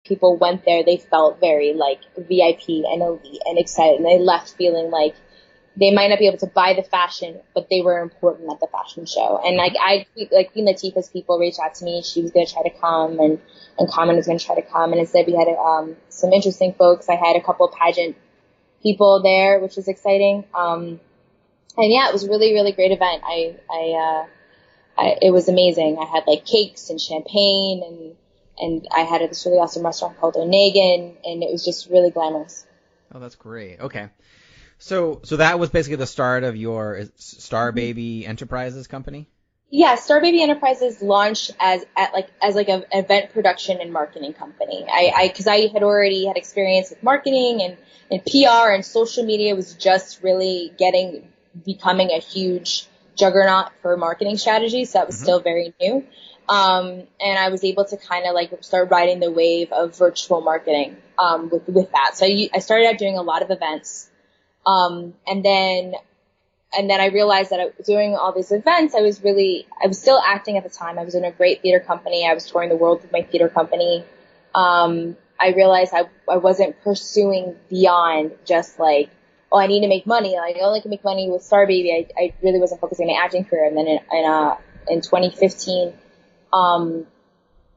people went there, they felt very like VIP and elite and excited, and they left feeling like they might not be able to buy the fashion, but they were important at the fashion show. And like Queen Latifah's people reached out to me. She was going to try to come, and Common was going to try to come. And instead we had some interesting folks. I had a couple of pageant people there, which was exciting. And yeah, it was a really, really great event. It was amazing. I had like cakes and champagne, and I had this really awesome restaurant called Onegin, and it was just really glamorous. Oh, that's great. Okay. So that was basically the start of your Starbaby Enterprises company? Yeah, Starbaby Enterprises launched as an event production and marketing company. Because I had already had experience with marketing and PR, and social media was just really becoming a huge juggernaut for marketing strategies. So that was still very new. And I was able to kind of like start riding the wave of virtual marketing with that. So I started out doing a lot of events. And then I realized that doing all these events, I was still acting at the time. I was in a great theater company. I was touring the world with my theater company. I realized I wasn't pursuing beyond just like, oh, I need to make money. Like, I only can make money with Starbaby. I really wasn't focusing on my acting career. And then in 2015,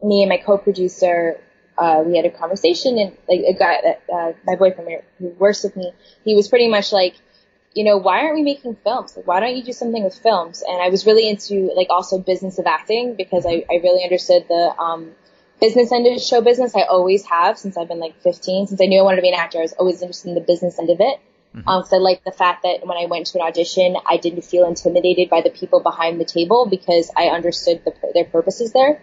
me and my co-producer, we had a conversation, and like a guy that my boyfriend who works with me, he was pretty much like, you know, why aren't we making films? Like, why don't you do something with films? And I was really into like also business of acting, because I really understood the business end of show business. I always have since I've been like 15. Since I knew I wanted to be an actor, I was always interested in the business end of it. So I liked the fact that when I went to an audition, I didn't feel intimidated by the people behind the table, because I understood their purposes there.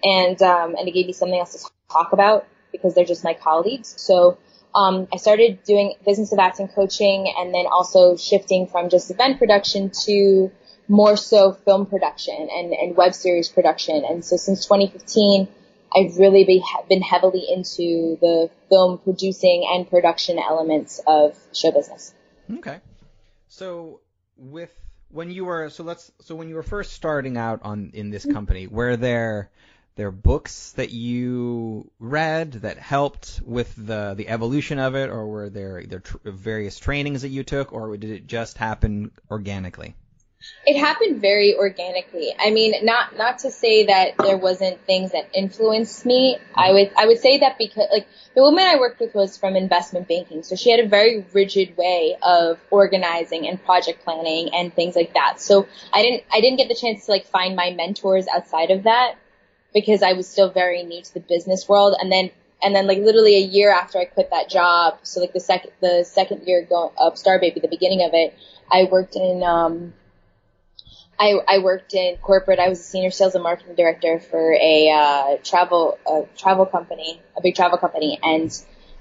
And it gave me something else to talk about, because they're just my colleagues. So I started doing business of acting coaching, and then also shifting from just event production to more so film production and web series production. And so since 2015, I've really been heavily into the film producing and production elements of show business. Okay. So when you were first starting out in this company, were there books that you read that helped with the evolution of it, or were there various trainings that you took, or did it just happen organically? It happened very organically. I mean, not to say that there wasn't things that influenced me. I would say that because like the woman I worked with was from investment banking, so she had a very rigid way of organizing and project planning and things like that. So I didn't get the chance to like find my mentors outside of that, because I was still very new to the business world. And then like literally a year after I quit that job, so like the second year of Starbaby, the beginning of it, I worked in corporate. I was a senior sales and marketing director for a travel company, a big travel company, and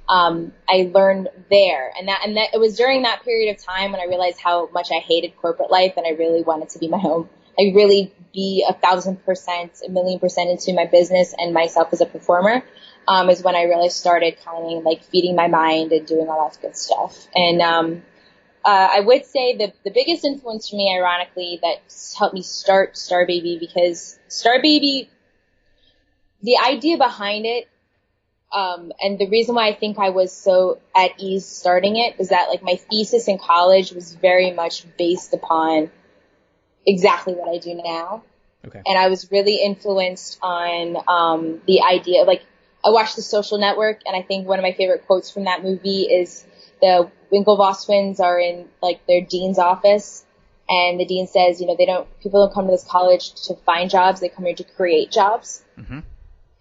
I learned there. And that it was during that period of time when I realized how much I hated corporate life, and I really wanted to be my own. Like really be 1,000%, 1,000,000% into my business and myself as a performer, is when I really started kind of like feeding my mind and doing all that good stuff. And I would say the biggest influence for me, ironically, that helped me start Starbaby, because Starbaby, the idea behind it, and the reason why I think I was so at ease starting it was that like my thesis in college was very much based upon exactly what I do now. Okay. And I was really influenced on the idea, like I watched The Social Network, and I think one of my favorite quotes from that movie is the Winklevoss twins are in like their dean's office, and the dean says, you know, people don't come to this college to find jobs, they come here to create jobs. Mm-hmm.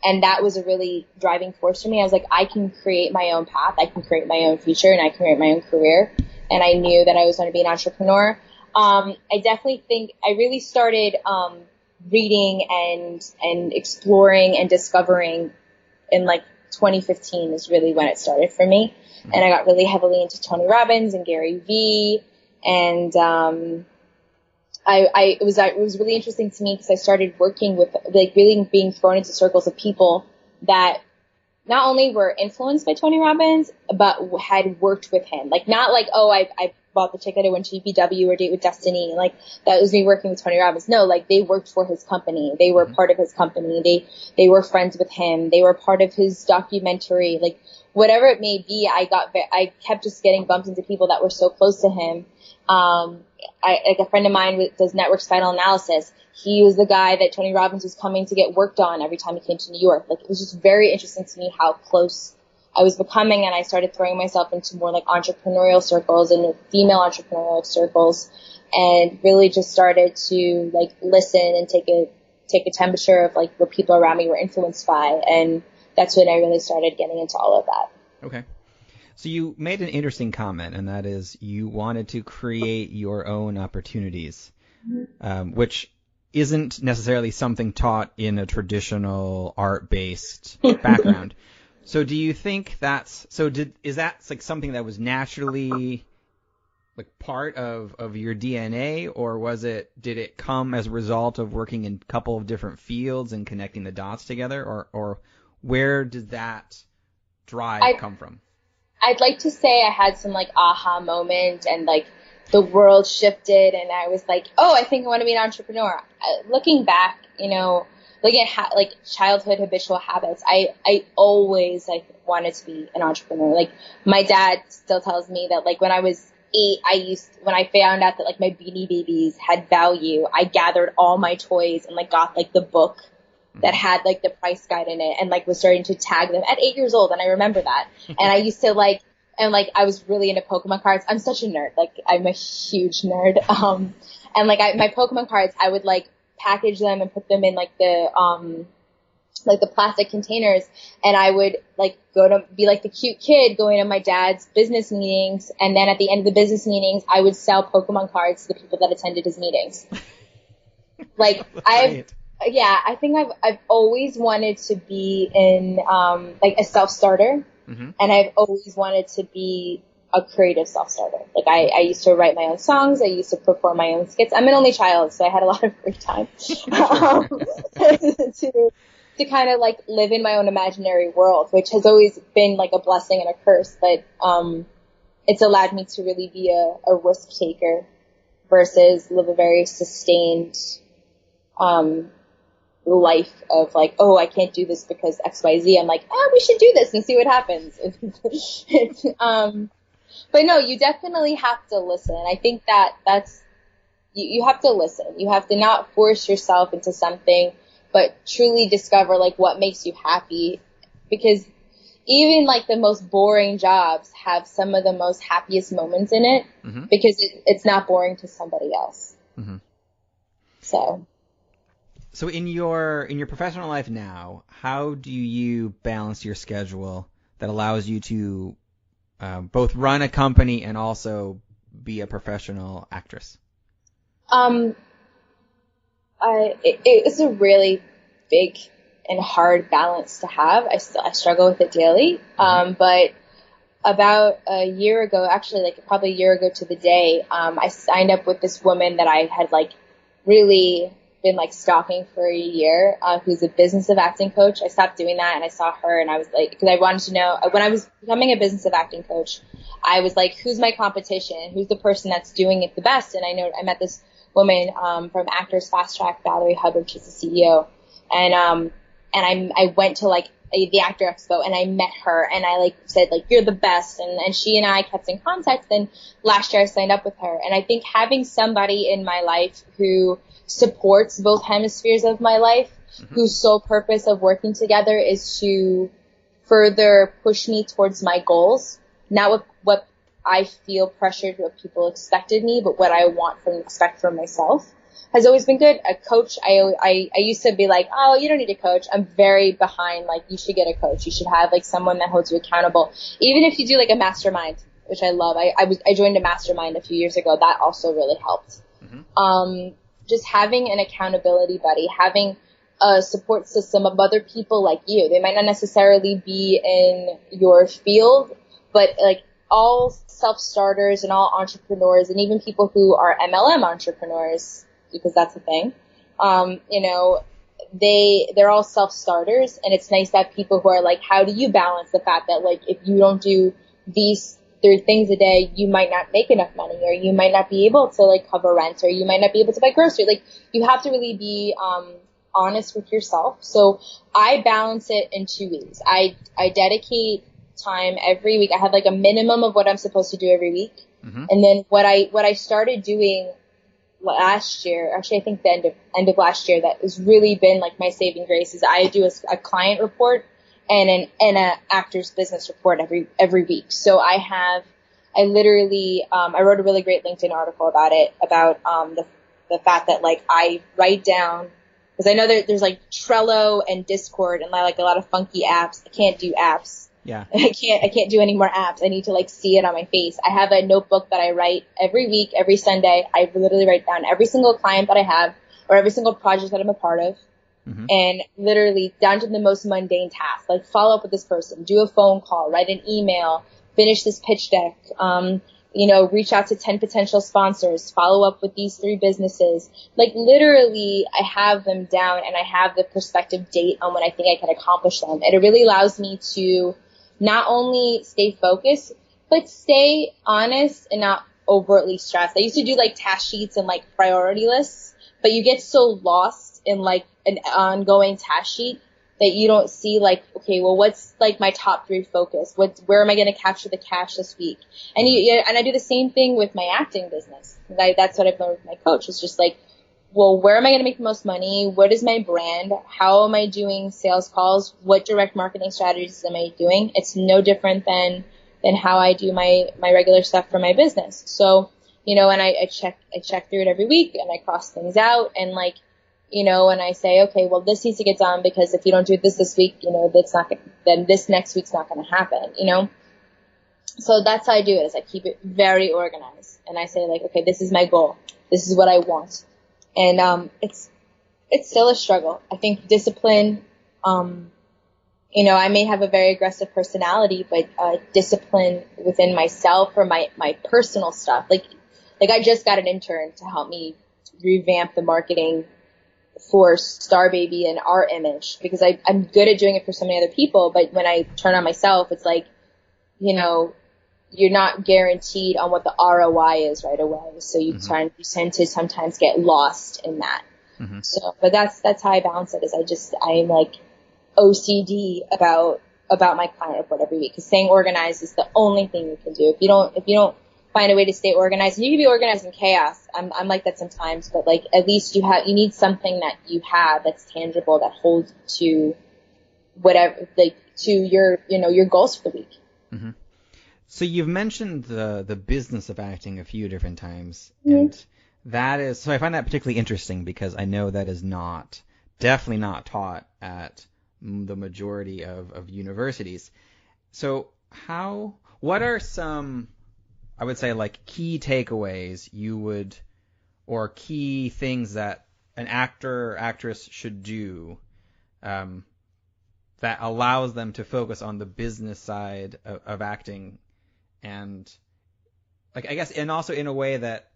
And that was a really driving force for me. I was like, I can create my own path, I can create my own future, and I can create my own career. And I knew that I was going to be an entrepreneur. I definitely think I really started reading and exploring and discovering in like 2015 is really when it started for me. And I got really heavily into Tony Robbins and Gary Vee, and it was really interesting to me because I started working with, like, really being thrown into circles of people that not only were influenced by Tony Robbins, but had worked with him. Like, not like, oh, I bought the ticket, I went to UPW or Date with Destiny. Like, that was me working with Tony Robbins. No, like, they worked for his company. They were part of his company. They were friends with him. They were part of his documentary. Like, whatever it may be, I kept just getting bumped into people that were so close to him. Like a friend of mine does network spinal analysis. He was the guy that Tony Robbins was coming to get worked on every time he came to New York. Like, it was just very interesting to me how close I was becoming, and I started throwing myself into more like entrepreneurial circles and female entrepreneurial circles, and really just started to like listen and take a temperature of like what people around me were influenced by, and that's when I really started getting into all of that. Okay. So you made an interesting comment, and that is you wanted to create your own opportunities, which isn't necessarily something taught in a traditional art-based background. So do you think is that like something that was naturally like part of your DNA, or did it come as a result of working in a couple of different fields and connecting the dots together, or where did that drive come from? I'd like to say I had some like aha moment, and like the world shifted and I was like, oh, I think I want to be an entrepreneur. Looking back, looking at like childhood habitual habits, I always like wanted to be an entrepreneur. Like, my dad still tells me that like when I was 8, when I found out that like my Beanie Babies had value, I gathered all my toys and like got like the book that had like the price guide in it and like was starting to tag them at 8 years old. And I remember that. And I used to like, and like I was really into Pokemon cards. I'm such a nerd. Like, I'm a huge nerd. And like my Pokemon cards, I would like package them and put them in like the plastic containers, and I would like go to be like the cute kid going to my dad's business meetings, and then at the end of the business meetings I would sell Pokemon cards to the people that attended his meetings. Like, I think I've always wanted to be in like a self-starter, and I've always wanted to be a creative self-starter. Like, I used to write my own songs. I used to perform my own skits. I'm an only child, so I had a lot of free time to kind of like live in my own imaginary world, which has always been like a blessing and a curse. But it's allowed me to really be a risk taker versus live a very sustained life of like, oh, I can't do this because XYZ. I'm like, we should do this and see what happens. But no, you definitely have to listen. I think that's you have to listen. You have to not force yourself into something, but truly discover like what makes you happy, because even like the most boring jobs have some of the most happiest moments in it, because it's not boring to somebody else. So in your professional life now, how do you balance your schedule that allows you to both run a company and also be a professional actress? It's a really big and hard balance to have. I struggle with it daily. But about a year ago, actually like probably a year ago to the day, I signed up with this woman that I had like really been like stalking for a year, who's a business of acting coach. I stopped doing that and I saw her and I was like, because I wanted to know, when I was becoming a business of acting coach, I was like, who's my competition? Who's the person that's doing it the best? And I met this woman from Actors Fast Track, Valerie Hubbard. She's the CEO. And I went to like the Actor Expo and I met her and I like said like, you're the best. And she and I kept in contact. Then last year I signed up with her. And I think having somebody in my life who supports both hemispheres of my life, whose sole purpose of working together is to further push me towards my goals, not with what I feel pressured, what people expected me, but what I expect from myself, has always been good. A coach, I used to be like, oh, you don't need a coach. I'm very behind, like, you should get a coach. You should have like someone that holds you accountable. Even if you do like a mastermind, which I love. I joined a mastermind a few years ago. That also really helped. Just having an accountability buddy, having a support system of other people like you. They might not necessarily be in your field, but like all self-starters and all entrepreneurs, and even people who are MLM entrepreneurs, because that's a thing, they're all self-starters, and it's nice to have people who are like, how do you balance the fact that like if you don't do these 3 things a day, you might not make enough money, or you might not be able to like cover rent, or you might not be able to buy groceries. Like, you have to really be honest with yourself. So I balance it in 2 weeks. I dedicate time every week. I have like a minimum of what I'm supposed to do every week. Mm-hmm. And then what I started doing last year, actually I think the end of last year, that has really been like my saving grace, is I do a client report and a actor's business report every week. So I literally I wrote a really great LinkedIn article about it, about the fact that like I write down, because I know there's like Trello and Discord and like a lot of funky apps. I can't do apps. Yeah. I can't do any more apps. I need to like see it on my face. I have a notebook that I write every week, every Sunday. I literally write down every single client that I have, or every single project that I'm a part of. Mm-hmm. And literally down to the most mundane tasks, like follow up with this person, do a phone call, write an email, finish this pitch deck, reach out to 10 potential sponsors, follow up with these 3 businesses. Like literally I have them down, and I have the prospective date on when I think I can accomplish them. And it really allows me to not only stay focused, but stay honest and not overtly stressed. I used to do like task sheets and like priority lists, but you get so lost in like an ongoing task sheet that you don't see like, okay, well, what's like my top 3 focus? Where am I going to capture the cash this week? And and I do the same thing with my acting business. That's what I've learned with my coach. It's just like, well, where am I going to make the most money? What is my brand? How am I doing sales calls? What direct marketing strategies am I doing? It's no different than how I do my regular stuff for my business. So, and I check through it every week, and I cross things out, and like, and I say, okay, well, this needs to get done, because if you don't do this week, then this next week's not going to happen, So that's how I do it, is I keep it very organized, and I say like, okay, this is my goal. This is what I want. And it's still a struggle. I think discipline, I may have a very aggressive personality, but discipline within myself or my personal stuff. Like I just got an intern to help me revamp the marketing for Starbaby and our image, because I'm good at doing it for so many other people, but when I turn on myself, it's like, you're not guaranteed on what the ROI is right away. So you tend to sometimes get lost in that. Mm-hmm. So, but that's how I balance it, is I'm like OCD about my client report every week, because staying organized is the only thing you can do. If you don't find a way to stay organized, and you can be organized in chaos. I'm like that sometimes, but like at least you need something that you have that's tangible, that holds to whatever, like to your goals for the week. Mm-hmm. So you've mentioned the business of acting a few different times, and so I find that particularly interesting, because I know that is definitely not taught at the majority of universities. So what are some, I would say, like key takeaways or key things that an actor or actress should do that allows them to focus on the business side of acting? And like, I guess, and also in a way that,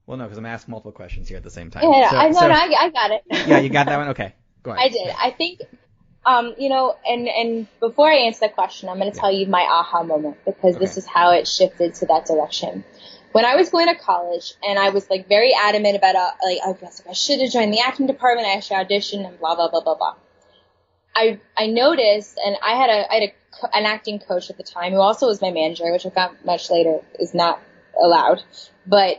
well, no, because I'm asking multiple questions here at the same time. Yeah, I got it. Yeah, you got that one? Okay, go ahead. I did. I think, and before I answer that question, I'm going to tell you my aha moment, because this is how it shifted to that direction. When I was going to college, and I was like very adamant about, I should have joined the acting department, I should audition, and blah, blah, blah, blah, blah. I noticed, and I had an acting coach at the time who also was my manager, which I found much later is not allowed. But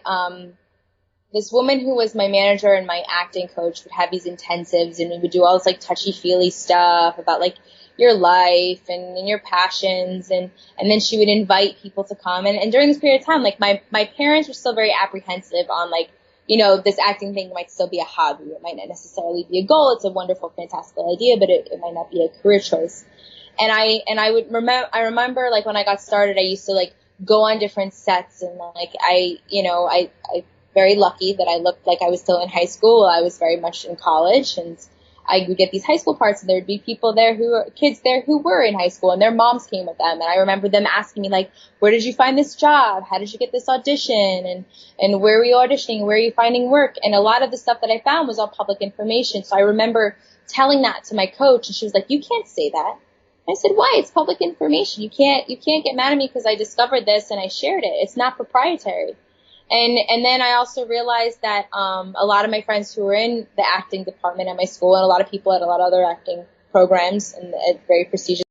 this woman who was my manager and my acting coach would have these intensives, and we would do all this like touchy-feely stuff about like your life and your passions, and then she would invite people to come. And during this period of time, like my parents were still very apprehensive on like, this acting thing might still be a hobby. It might not necessarily be a goal. It's a wonderful, fantastical idea, but it might not be a career choice. And I remember like when I got started, I used to like go on different sets, and like I very lucky that I looked like I was still in high school. I was very much in college, and I would get these high school parts, and there would be kids there who were in high school, and their moms came with them. And I remember them asking me like, where did you find this job? How did you get this audition? And where were you auditioning? Where are you finding work? And a lot of the stuff that I found was all public information. So I remember telling that to my coach, and she was like, you can't say that. I said, why? It's public information. You can't get mad at me because I discovered this and I shared it. It's not proprietary. And then I also realized that a lot of my friends who were in the acting department at my school, and a lot of people at a lot of other acting programs and at very prestigious